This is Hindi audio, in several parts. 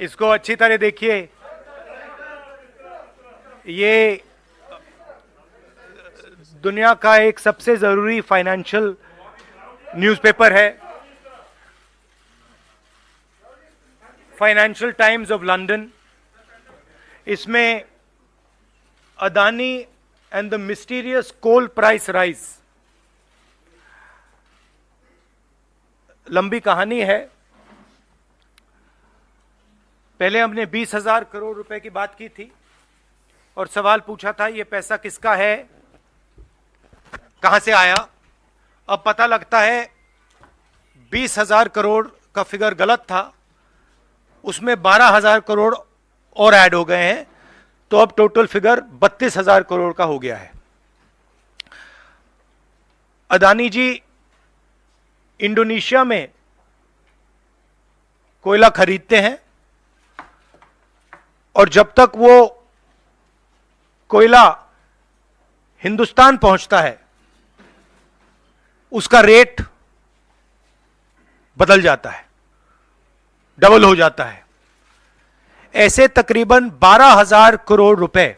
इसको अच्छी तरह देखिए। ये दुनिया का एक सबसे जरूरी फाइनेंशियल न्यूज़पेपर है, फाइनेंशियल टाइम्स ऑफ लंदन। इसमें Adani and the mysterious coal price rise, लंबी कहानी है। पहले हमने 20,000 करोड़ रुपए की बात की थी और सवाल पूछा था ये पैसा किसका है, कहां से आया। अब पता लगता है 20,000 करोड़ का फिगर गलत था, उसमें 12,000 करोड़ और ऐड हो गए हैं, तो अब टोटल फिगर 32,000 करोड़ का हो गया है। अदानी जी इंडोनेशिया में कोयला खरीदते हैं और जब तक वो कोयला हिंदुस्तान पहुंचता है उसका रेट बदल जाता है, डबल हो जाता है। ऐसे तकरीबन 12,000 करोड़ रुपए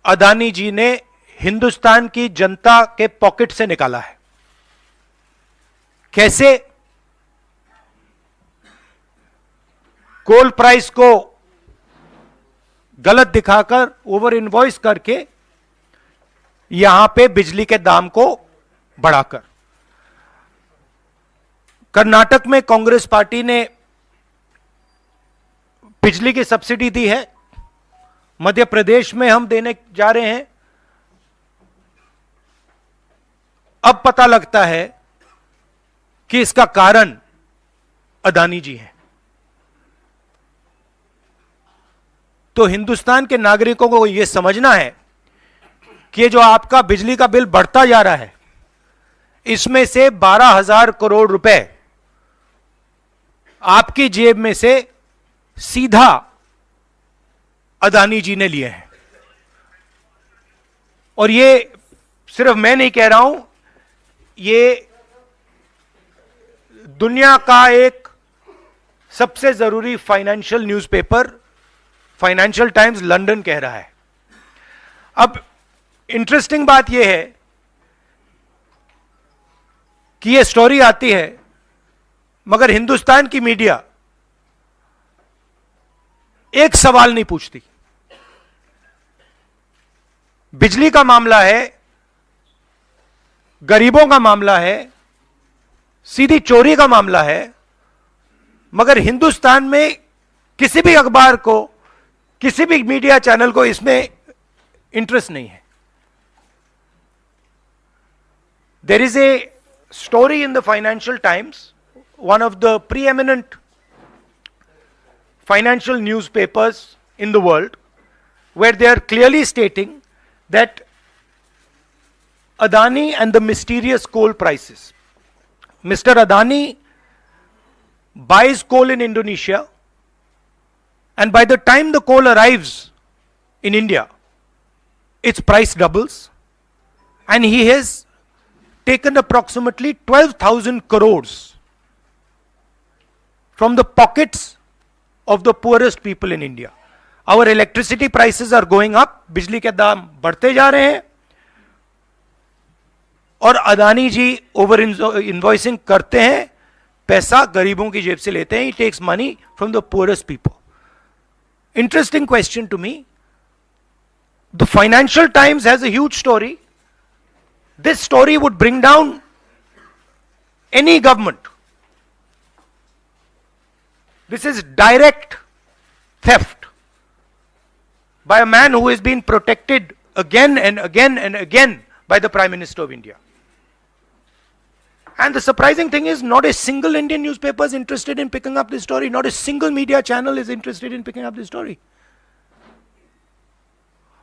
अदानी जी ने हिंदुस्तान की जनता के पॉकेट से निकाला है। कैसे? कोल प्राइस को गलत दिखाकर, ओवर इनवॉइस करके, यहां पे बिजली के दाम को बढ़ाकर। कर्नाटक में कांग्रेस पार्टी ने बिजली की सब्सिडी दी है, मध्य प्रदेश में हम देने जा रहे हैं। अब पता लगता है कि इसका कारण अदानी जी हैं। तो हिंदुस्तान के नागरिकों को यह समझना है कि जो आपका बिजली का बिल बढ़ता जा रहा है, इसमें से 12,000 करोड़ रुपए आपकी जेब में से सीधा अदानी जी ने लिए हैं। और ये सिर्फ मैं नहीं कह रहा हूं, ये दुनिया का एक सबसे जरूरी financial newspaper financial times London कह रहा है। अब इंटरेस्टिंग बात यह है कि यह स्टोरी आती है, मगर हिंदुस्तान की मीडिया एक सवाल नहीं पूछती। बिजली का मामला है, गरीबों का मामला है, सीधी चोरी का मामला है, मगर हिंदुस्तान में किसी भी अखबार को, किसी भी मीडिया चैनल को इसमें इंटरेस्ट नहीं है। There is a story in the Financial Times, one of the preeminent financial newspapers in the world, where they are clearly stating that Adani and the mysterious coal prices. Mr. Adani buys coal in Indonesia, and by the time the coal arrives in India, its price doubles, and he has taken approximately 12,000 crores from the pockets of the poorest people in India. Our electricity prices are going up, बिजली के दाम बढ़ते जा रहे हैं, और अदानी जी ओवर इनवॉइसिंग करते हैं, पैसा गरीबों की जेब से लेते हैं। He takes money from the poorest people. Interesting question to me. The Financial Times has a huge story. This story would bring down any government. This is direct theft by a man who has been protected again and again and again by the Prime Minister of India. And the surprising thing is, not a single Indian newspaper is interested in picking up this story. Not a single media channel is interested in picking up this story.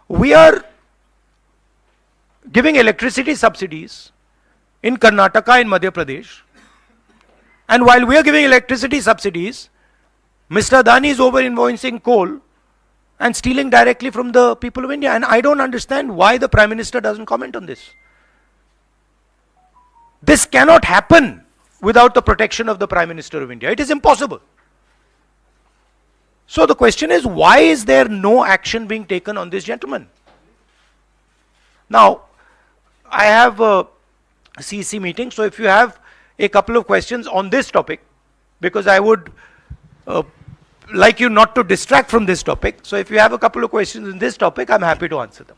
We are giving electricity subsidies in Karnataka and Madhya Pradesh. And while we are giving electricity subsidies, Mr. Adani is over invoicing coal and stealing directly from the people of India. And I don't understand why the Prime Minister doesn't comment on this. This cannot happen without the protection of the Prime Minister of India. It is impossible. So the question is, why is there no action being taken on this gentleman? Now, I have a CEC meeting, so if you have a couple of questions on this topic, because I would like you not to distract from this topic. So if you have a couple of questions in this topic, I'm happy to answer them.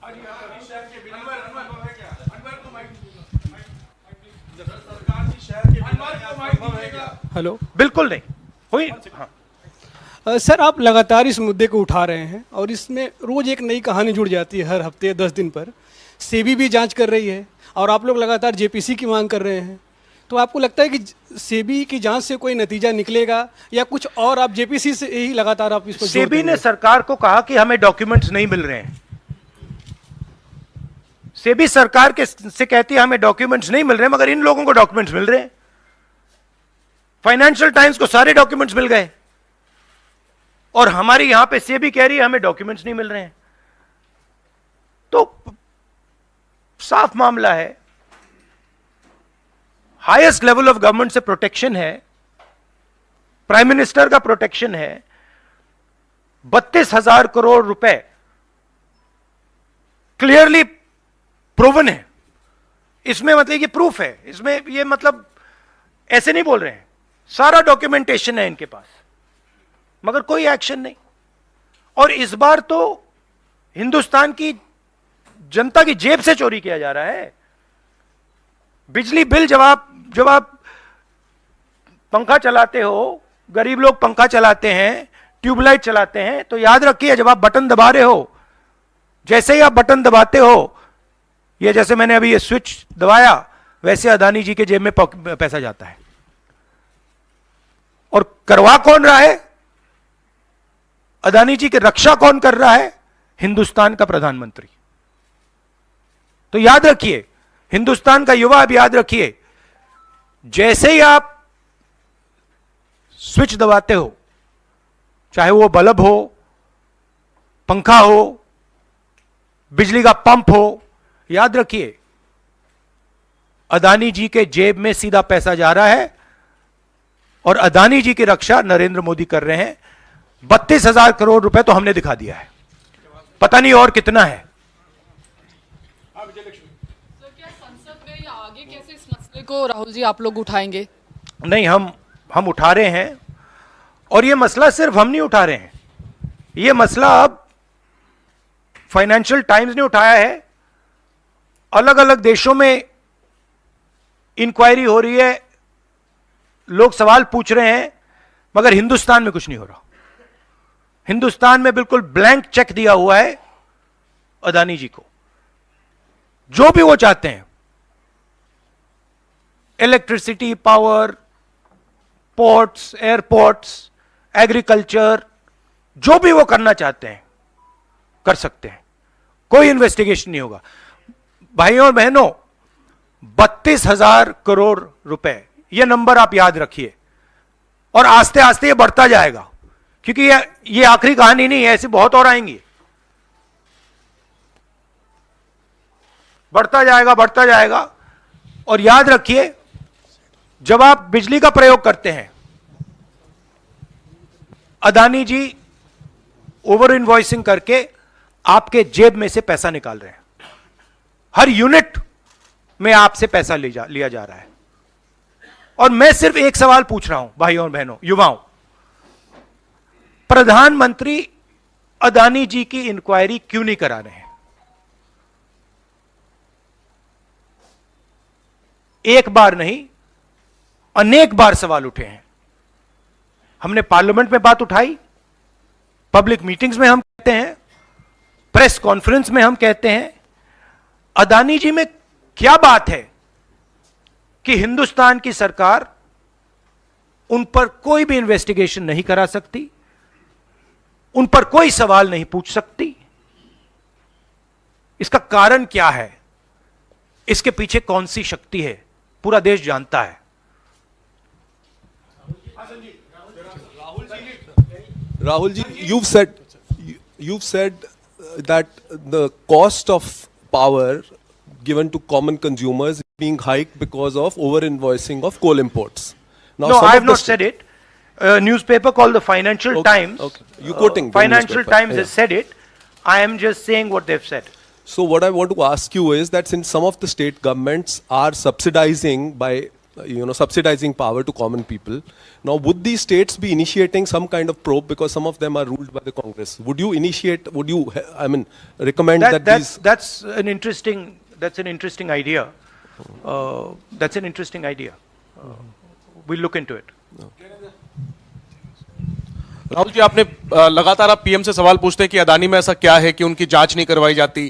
Hello, बिल्कुल नहीं हुई। हाँ। सर आप लगातार इस मुद्दे को उठा रहे हैं और इसमें रोज एक नई कहानी जुड़ जाती है हर हफ्ते 10 दिन पर। सेबी भी जांच कर रही है और आप लोग लगातार जेपीसी की मांग कर रहे हैं, तो आपको लगता है कि सेबी की जांच से कोई नतीजा निकलेगा या कुछ और आप जेपीसी से ही लगातार आप इसको? सेबी ने सरकार को कहा कि हमें डॉक्यूमेंट्स नहीं मिल रहे हैं। सेबी सरकार के से कहती है हमें डॉक्यूमेंट्स नहीं मिल रहे हैं, मगर इन लोगों को डॉक्यूमेंट्स मिल रहे हैं। फाइनेंशियल टाइम्स को सारे डॉक्यूमेंट्स मिल गए और हमारी यहां पे सेबी कह रही है हमें डॉक्यूमेंट्स नहीं मिल रहे हैं। तो साफ मामला है, हाईएस्ट लेवल ऑफ गवर्नमेंट से प्रोटेक्शन है, प्राइम मिनिस्टर का प्रोटेक्शन है। 32,000 करोड़ रुपए क्लियरली प्रूवन है। इसमें मतलब ये प्रूफ है, इसमें ये मतलब ऐसे नहीं बोल रहे हैं, सारा डॉक्यूमेंटेशन है इनके पास, मगर कोई एक्शन नहीं। और इस बार तो हिंदुस्तान की जनता की जेब से चोरी किया जा रहा है। बिजली बिल जब आप पंखा चलाते हो, गरीब लोग पंखा चलाते हैं, ट्यूबलाइट चलाते हैं, तो याद रखिए जब आप बटन दबा रहे हो, जैसे ही आप बटन दबाते हो, ये जैसे मैंने अभी ये स्विच दबाया, वैसे अदानी जी के जेब में पैसा जाता है। और करवा कौन रहा है? अदानी जी की रक्षा कौन कर रहा है? हिंदुस्तान का प्रधानमंत्री। तो याद रखिए, हिंदुस्तान का युवा अब याद रखिए, जैसे ही आप स्विच दबाते हो, चाहे वो बल्ब हो, पंखा हो, बिजली का पंप हो, याद रखिए अदानी जी के जेब में सीधा पैसा जा रहा है और अदानी जी की रक्षा नरेंद्र मोदी कर रहे हैं। 32,000 करोड़ रुपए तो हमने दिखा दिया है, पता नहीं और कितना है। सर, क्या संसद में या आगे कैसे इस मसले को राहुल जी आप लोग उठाएंगे? नहीं, हम उठा रहे हैं, और ये मसला सिर्फ हम नहीं उठा रहे हैं, ये मसला अब फाइनेंशियल टाइम्स ने उठाया है। अलग अलग देशों में इंक्वायरी हो रही है, लोग सवाल पूछ रहे हैं, मगर हिंदुस्तान में कुछ नहीं हो रहा। हिंदुस्तान में बिल्कुल ब्लैंक चेक दिया हुआ है अदानी जी को, जो भी वो चाहते हैं, electricity, power, ports, airports, agriculture, जो भी वो करना चाहते हैं कर सकते हैं, कोई इन्वेस्टिगेशन नहीं होगा। भाइयों और बहनों, 32,000 करोड़ रुपए, यह नंबर आप याद रखिए, और आस्ते आस्ते ये बढ़ता जाएगा, क्योंकि ये आखिरी कहानी नहीं है, ऐसी बहुत और आएंगी। बढ़ता जाएगा। और याद रखिए, जब आप बिजली का प्रयोग करते हैं, अदानी जी ओवर इनवॉइसिंग करके आपके जेब में से पैसा निकाल रहे हैं। हर यूनिट में आपसे पैसा लिया जा रहा है। और मैं सिर्फ एक सवाल पूछ रहा हूं भाइयों और बहनों, युवाओं, प्रधानमंत्री अदानी जी की इंक्वायरी क्यों नहीं करा रहे हैं? एक बार नहीं, अनेक बार सवाल उठे हैं। हमने पार्लियामेंट में बात उठाई, पब्लिक मीटिंग्स में हम कहते हैं, प्रेस कॉन्फ्रेंस में हम कहते हैं, अदानी जी में क्या बात है कि हिंदुस्तान की सरकार उन पर कोई भी इन्वेस्टिगेशन नहीं करा सकती, उन पर कोई सवाल नहीं पूछ सकती? इसका कारण क्या है? इसके पीछे कौन सी शक्ति है? पूरा देश जानता है। Rahul ji, you've said that the cost of power given to common consumers is being hiked because of over invoicing of coal imports. Now, No, I have not said it. A newspaper called the Financial Okay, Times. okay. You quoting from Financial newspaper, Times yeah. has said it. I am just saying what they've said. So what I want to ask you is that since some of the state governments are subsidizing by, subsidizing power to common people, now would these states be initiating some kind of probe because some of them are ruled by the Congress? Would you initiate? Would you, recommend that these? That's an interesting idea. That's an interesting idea. We'll look into it. Rahul ji, आपने लगातार आप पीएम से सवाल पूछते हैं कि अदानी में ऐसा क्या है कि उनकी जांच नहीं करवाई जाती।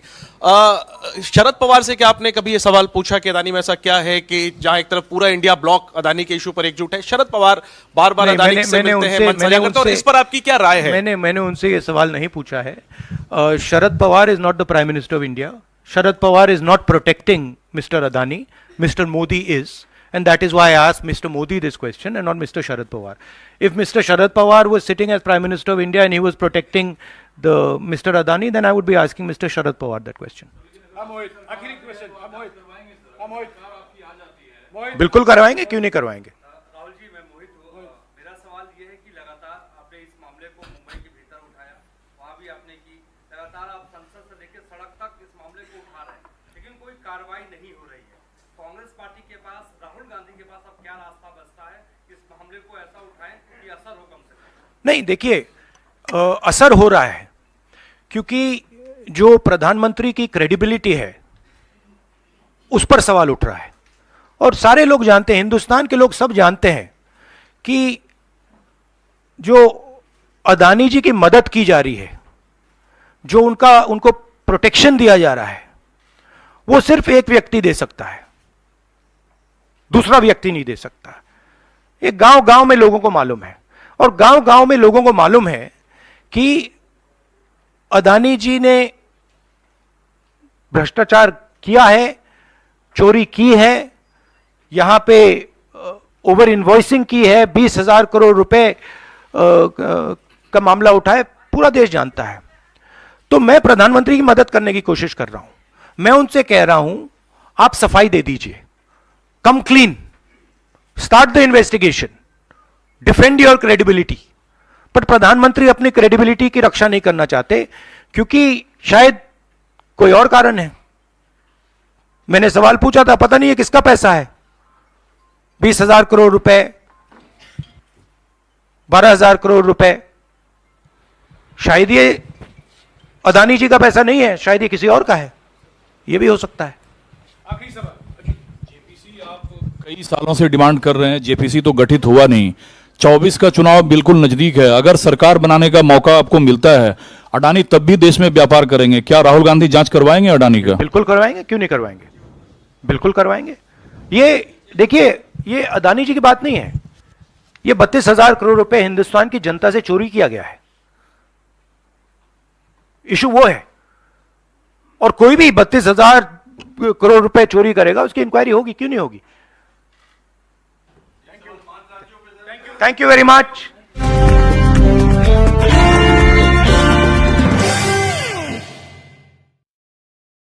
शरद पवार से क्या आपने कभी ये सवाल पूछा कि अदानी में ऐसा क्या है कि जहां एक तरफ पूरा इंडिया ब्लॉक अदानी के इशू पर एकजुट है? शरद पवार बार बार अदानी से मिलते हैं, मन साझा करते हैं, और इस पर आपकी क्या राय है? मैंने उनसे ये सवाल नहीं पूछा है। Sharad Pawar is not the prime minister of India. Sharad Pawar is not protecting mister Adani. Mister Modi is. And that is why I asked Mr. Modi this question and not Mr. Sharad Pawar. If Mr. Sharad Pawar was sitting as Prime Minister of India and he was protecting the Mr. Adani, then I would be asking Mr. Sharad Pawar that question. बिल्कुल करवाएंगे, क्यों नहीं करवाएंगे? राहुल जी, मैं मोहित हूँ। मेरा सवाल ये है कि लगातार आपने इस मामले को मुंबई के भीतर उठाया, वहाँ भी आपने की, लगातार आप संसद से लेकर सड़क तक इस मामले को उठा रहे हैं, लेकिन कोई कार्रवाई नहीं हो रही है। कांग्रेस पार्टी के पास, राहुल गांधी के पास अब क्या रास्ता बचता है इस मामले को ऐसा उठाएं कि असर हो कम से कम? नहीं, देखिए, असर हो रहा है क्योंकि जो प्रधानमंत्री की क्रेडिबिलिटी है उस पर सवाल उठ रहा है। और सारे लोग जानते हैं, हिंदुस्तान के लोग सब जानते हैं कि जो अदानी जी की मदद की जा रही है, जो उनको प्रोटेक्शन दिया जा रहा है, वो सिर्फ एक व्यक्ति दे सकता है, दूसरा व्यक्ति नहीं दे सकता। ये गांव गांव में लोगों को मालूम है, और गांव गांव में लोगों को मालूम है कि अदानी जी ने भ्रष्टाचार किया है, चोरी की है, यहां पे ओवर इनवॉइसिंग की है, 20,000 करोड़ रुपए का मामला उठा है, पूरा देश जानता है। तो मैं प्रधानमंत्री की मदद करने की कोशिश कर रहा हूं। मैं उनसे कह रहा हूं, आप सफाई दे दीजिए, कम clean, start the investigation, defend your credibility. पर प्रधानमंत्री अपनी क्रेडिबिलिटी की रक्षा नहीं करना चाहते क्योंकि शायद कोई और कारण है। मैंने सवाल पूछा था, पता नहीं है किसका पैसा है, 20,000 करोड़ रुपए, 12,000 करोड़ रुपए, शायद ये अदानी जी का पैसा नहीं है, शायद ये किसी और का है, ये भी हो सकता है। आखिरी सवाल, जेपीसी आप कई सालों से डिमांड कर रहे हैं, जेपीसी तो गठित हुआ नहीं, 24 का चुनाव बिल्कुल नजदीक है, अगर सरकार बनाने का मौका आपको मिलता है, अडानी तब भी देश में व्यापार करेंगे, क्या राहुल गांधी जांच करवाएंगे अडानी का? बिल्कुल करवाएंगे, क्यों नहीं करवाएंगे, बिल्कुल करवाएंगे। ये देखिए, ये अदानी जी की बात नहीं है, ये 32,000 करोड़ रुपए हिंदुस्तान की जनता से चोरी किया गया है, इशू वो है। और कोई भी 32,000 करोड़ रुपए चोरी करेगा, उसकी इंक्वायरी होगी, क्यों नहीं होगी? Thank you very much.